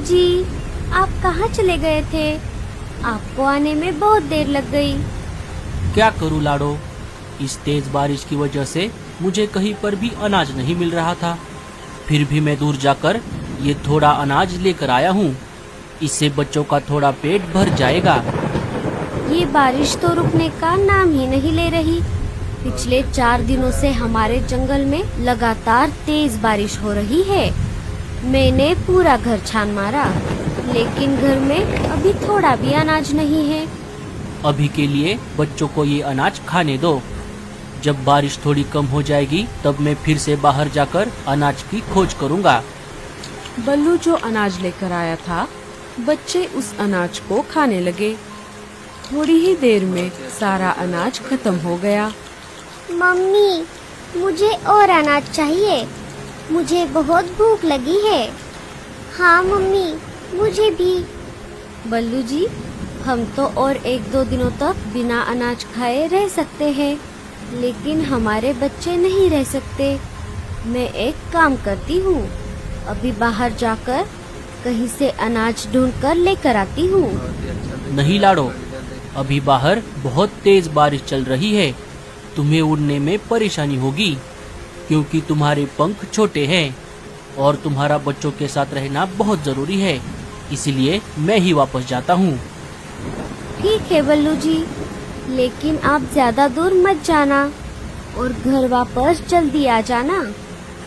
जी, आप कहाँ चले गए थे? आपको आने में बहुत देर लग गई। क्या करूं लाडो, इस तेज बारिश की वजह से मुझे कहीं पर भी अनाज नहीं मिल रहा था। फिर भी मैं दूर जाकर ये थोड़ा अनाज लेकर आया हूँ। इससे बच्चों का थोड़ा पेट भर जाएगा। ये बारिश तो रुकने का नाम ही नहीं ले रही। पिछले 4 दिनों से हमारे जंगल में लगातार तेज बारिश हो रही है। मैंने पूरा घर छान मारा, लेकिन घर में अभी थोड़ा भी अनाज नहीं है। अभी के लिए बच्चों को ये अनाज खाने दो। जब बारिश थोड़ी कम हो जाएगी तब मैं फिर से बाहर जाकर अनाज की खोज करूँगा। बल्लू जो अनाज लेकर आया था, बच्चे उस अनाज को खाने लगे। थोड़ी ही देर में सारा अनाज खत्म हो गया। मम्मी, मुझे और अनाज चाहिए। मुझे बहुत भूख लगी है। हाँ मम्मी, मुझे भी। बल्लू जी, हम तो और 1-2 दिनों तक बिना अनाज खाए रह सकते हैं, लेकिन हमारे बच्चे नहीं रह सकते। मैं एक काम करती हूँ, अभी बाहर जाकर कहीं से अनाज ढूंढकर लेकर आती हूँ। नहीं लाडो, अभी बाहर बहुत तेज बारिश चल रही है। तुम्हें उड़ने में परेशानी होगी, क्योंकि तुम्हारे पंख छोटे हैं और तुम्हारा बच्चों के साथ रहना बहुत जरूरी है। इसलिए मैं ही वापस जाता हूँ। ठीक है बल्लू जी, लेकिन आप ज्यादा दूर मत जाना और घर वापस जल्दी आ जाना।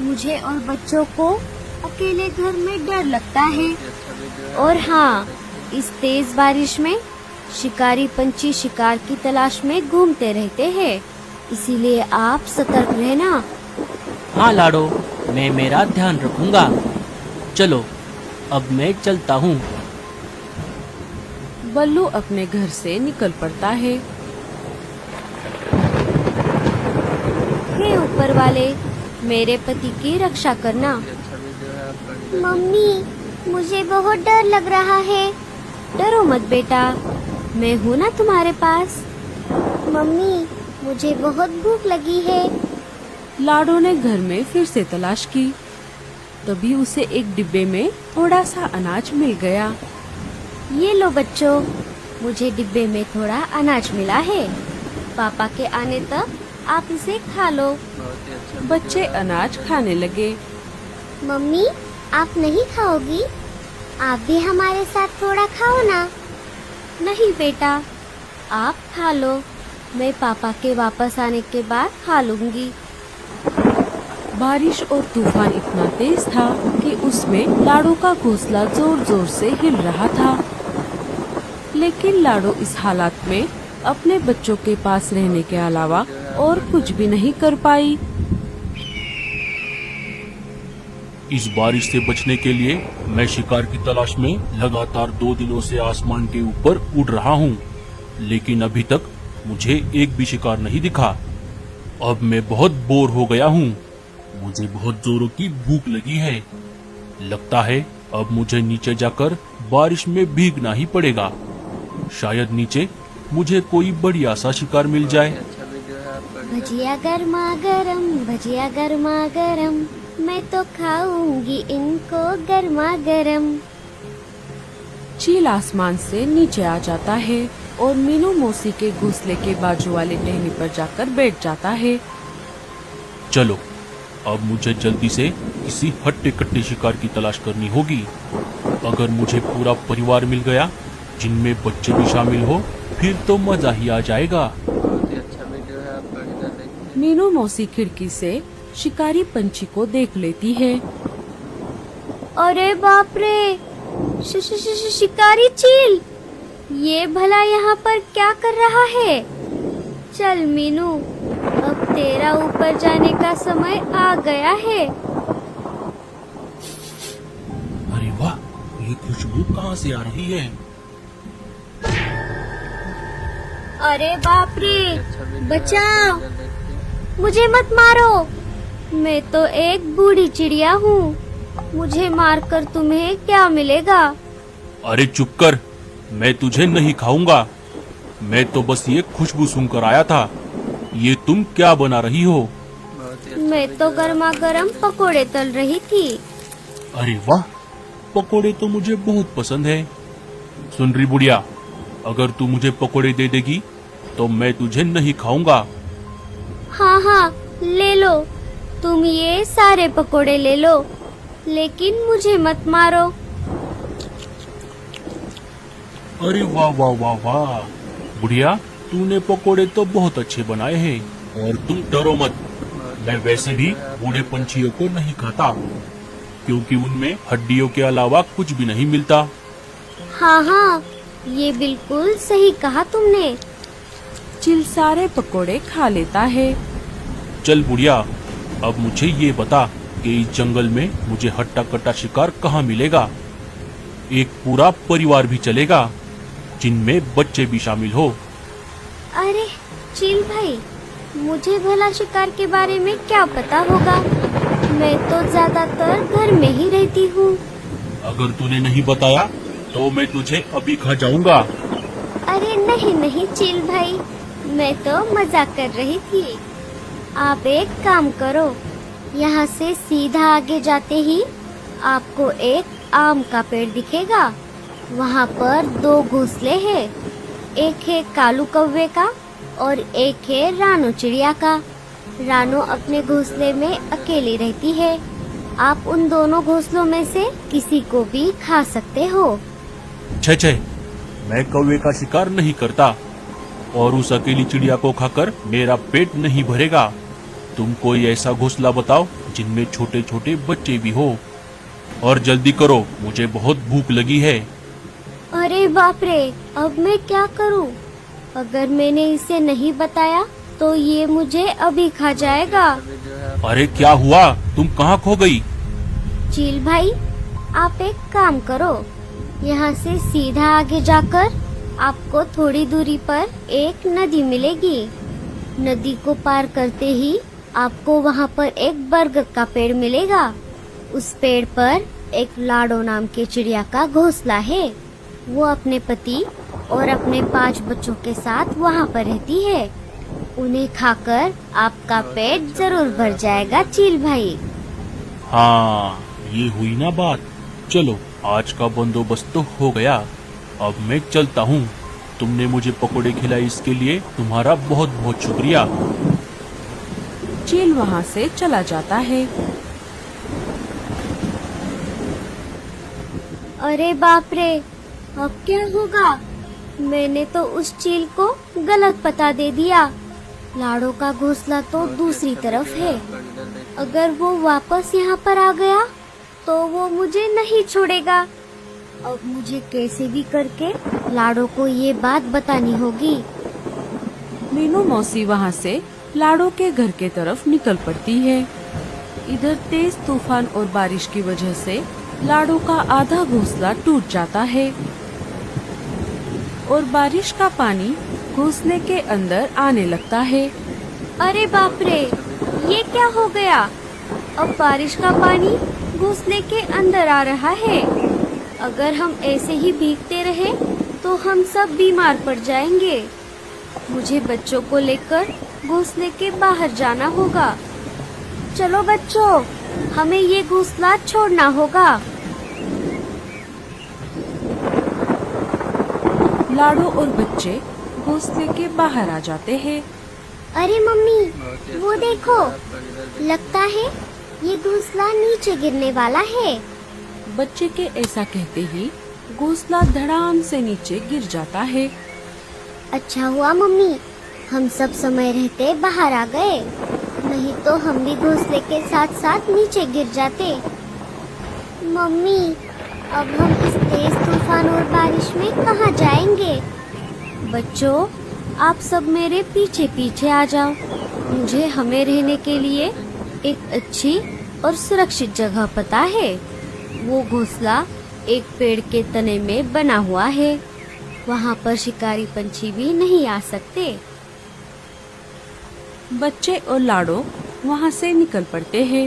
मुझे और बच्चों को अकेले घर में डर लगता है। और हाँ, इस तेज बारिश में शिकारी पंछी शिकार की तलाश में घूमते रहते हैं, इसीलिए आप सतर्क रहना। हाँ लाडो, मैं मेरा ध्यान रखूंगा। चलो, अब मैं चलता हूँ। बल्लू अपने घर से निकल पड़ता है। हे ऊपर वाले, मेरे पति की रक्षा करना। मम्मी, मुझे बहुत डर लग रहा है। डरो मत बेटा, मैं हूँ ना तुम्हारे पास। मम्मी, मुझे बहुत भूख लगी है। लाडो ने घर में फिर से तलाश की। तभी उसे एक डिब्बे में थोड़ा सा अनाज मिल गया। ये लो बच्चों, मुझे डिब्बे में थोड़ा अनाज मिला है। पापा के आने तक आप इसे खा लो। बच्चे अनाज खाने लगे। मम्मी, आप नहीं खाओगी? आप भी हमारे साथ थोड़ा खाओ ना। नहीं बेटा, आप खा लो। मैं पापा के वापस आने के बाद खा लूंगी। बारिश और तूफान इतना तेज था कि उसमें लाडो का घोंसला जोर जोर से हिल रहा था। लेकिन लाडो इस हालात में अपने बच्चों के पास रहने के अलावा और कुछ भी नहीं कर पाई। इस बारिश से बचने के लिए मैं शिकार की तलाश में लगातार 2 दिनों से आसमान के ऊपर उड़ रहा हूँ, लेकिन अभी तक मुझे एक भी शिकार नहीं दिखा। अब मैं बहुत बोर हो गया हूँ। मुझे बहुत जोरों की भूख लगी है। लगता है अब मुझे नीचे जाकर बारिश में भीगना ही पड़ेगा। शायद नीचे मुझे कोई बढ़िया सा शिकार मिल जाए। भजिया गर्मा गरम, भजिया गर्मा गरम, मैं तो खाऊंगी इनको गर्मा गरम। चील आसमान से नीचे आ जाता है और मीनू मौसी के घोंसले के बाजू वाले टहनी पर जाकर बैठ जाता है। चलो, अब मुझे जल्दी से किसी हट्टे कट्टे शिकार की तलाश करनी होगी। अगर मुझे पूरा परिवार मिल गया, जिनमें बच्चे भी शामिल हो, फिर तो मजा ही आ जाएगा। मीनू मौसी खिड़की से शिकारी पंछी को देख लेती है। अरे बाप रे, शिकारी चील, ये भला यहाँ पर क्या कर रहा है? चल मीनू, अब तेरा ऊपर जाने का समय आ गया है। अरे वाह, ये खुशबू कहाँ से आ रही है? अरे बाप रे, बचाओ, मुझे मत मारो। मैं तो एक बूढ़ी चिड़िया हूँ, मुझे मारकर तुम्हें क्या मिलेगा? अरे चुप कर, मैं तुझे नहीं खाऊंगा। मैं तो बस ये खुशबू सुनकर आया था। ये तुम क्या बना रही हो? मैं तो गर्मा गर्म पकोड़े तल रही थी। अरे वाह, पकोड़े तो मुझे बहुत पसंद है। सुन रही बुढ़िया, अगर तू मुझे पकोड़े दे देगी तो मैं तुझे नहीं खाऊंगा। हाँ हाँ, ले लो, तुम ये सारे पकोड़े ले लो, लेकिन मुझे मत मारो। अरे वाह वाह वाह वाह, बुढ़िया तूने पकोड़े तो बहुत अच्छे बनाए हैं। और तुम डरो मत, मैं वैसे भी बूढ़े पंछियों को नहीं खाता, क्योंकि उनमें हड्डियों के अलावा कुछ भी नहीं मिलता। हाँ हाँ, ये बिल्कुल सही कहा तुमने। चील सारे पकोड़े खा लेता है। चल बुढ़िया, अब मुझे ये बता कि इस जंगल में मुझे हट्टा कट्टा शिकार कहाँ मिलेगा। एक पूरा परिवार भी चलेगा, जिनमें बच्चे भी शामिल हो। अरे चील भाई, मुझे भला शिकार के बारे में क्या पता होगा, मैं तो ज्यादातर घर में ही रहती हूँ। अगर तूने नहीं बताया तो मैं तुझे अभी खा जाऊंगा। अरे नहीं नहीं चील भाई, मैं तो मजाक कर रही थी। आप एक काम करो, यहाँ से सीधा आगे जाते ही आपको एक आम का पेड़ दिखेगा। वहाँ पर 2 घोंसले हैं, एक है कालू कौवे का और एक है रानो चिड़िया का। रानो अपने घोंसले में अकेली रहती है। आप उन दोनों घोंसलों में से किसी को भी खा सकते हो। छे, मैं कौवे का शिकार नहीं करता और उस अकेली चिड़िया को खाकर मेरा पेट नहीं भरेगा। तुम कोई ऐसा घोंसला बताओ जिनमें छोटे छोटे बच्चे भी हो, और जल्दी करो, मुझे बहुत भूख लगी है। अरे बाप रे, अब मैं क्या करूं? अगर मैंने इसे नहीं बताया तो ये मुझे अभी खा जाएगा। अरे क्या हुआ, तुम कहाँ खो गई? चील भाई, आप एक काम करो, यहाँ से सीधा आगे जाकर आपको थोड़ी दूरी पर एक नदी मिलेगी। नदी को पार करते ही आपको वहाँ पर एक बरगद का पेड़ मिलेगा। उस पेड़ पर एक लाडो नाम के चिड़िया का घोंसला है। वो अपने पति और अपने 5 बच्चों के साथ वहाँ पर रहती है। उन्हें खाकर आपका पेट जरूर भर जाएगा चील भाई। हाँ, ये हुई ना बात। चलो, आज का बंदोबस्त तो हो गया। अब मैं चलता हूँ। तुमने मुझे पकोड़े खिलाए, इसके लिए तुम्हारा बहुत बहुत शुक्रिया। चील वहाँ से चला जाता है। अरे बाप रे, अब क्या होगा? मैंने तो उस चील को गलत पता दे दिया। लाडो का घोंसला तो दूसरी तरफ है। अगर वो वापस यहाँ पर आ गया तो वो मुझे नहीं छोड़ेगा। अब मुझे कैसे भी करके लाडो को ये बात बतानी होगी। मीनू मौसी वहाँ से लाडो के घर के तरफ निकल पड़ती है। इधर तेज तूफान और बारिश की वजह से लाडो का आधा घोंसला टूट जाता है और बारिश का पानी घोंसले के अंदर आने लगता है। अरे बाप रे, ये क्या हो गया? अब बारिश का पानी घोंसले के अंदर आ रहा है। अगर हम ऐसे ही भीगते रहे तो हम सब बीमार पड़ जाएंगे। मुझे बच्चों को लेकर घोंसले के बाहर जाना होगा। चलो बच्चों, हमें ये घोंसला छोड़ना होगा। लाडो और बच्चे घोंसले के बाहर आ जाते हैं। अरे मम्मी, वो देखो, लगता है ये घोंसला नीचे गिरने वाला है। बच्चे के ऐसा कहते ही घोंसला धड़ाम से नीचे गिर जाता है। अच्छा हुआ मम्मी, हम सब समय रहते बाहर आ गए, नहीं तो हम भी घोंसले के साथ साथ नीचे गिर जाते। मम्मी, अब हम इस तेज तूफान और बारिश में कहाँ जाएंगे? बच्चों, आप सब मेरे पीछे पीछे आ जाओ। मुझे हमें रहने के लिए एक अच्छी और सुरक्षित जगह पता है। वो घोंसला एक पेड़ के तने में बना हुआ है। वहाँ पर शिकारी पंछी भी नहीं आ सकते। बच्चे और लाडो वहाँ से निकल पड़ते हैं।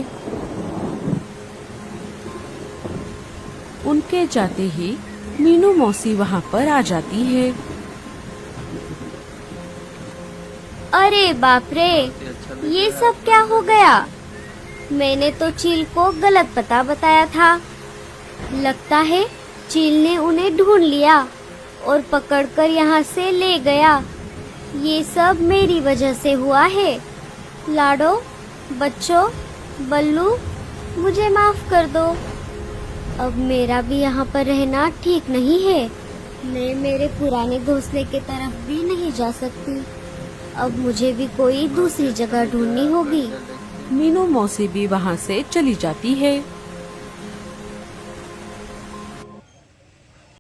उनके जाते ही मीनू मौसी वहाँ पर आ जाती है। अरे बाप रे, ये सब क्या हो गया? मैंने तो चील को गलत पता बताया था। लगता है चील ने उन्हें ढूंढ लिया और पकड़कर यहाँ से ले गया। ये सब मेरी वजह से हुआ है। लाडो, बच्चों, बल्लू, मुझे माफ कर दो। अब मेरा भी यहाँ पर रहना ठीक नहीं है। मैं मेरे पुराने घोंसले की तरफ भी नहीं जा सकती। अब मुझे भी कोई दूसरी जगह ढूंढनी होगी। मीनू मौसी भी वहाँ से चली जाती है।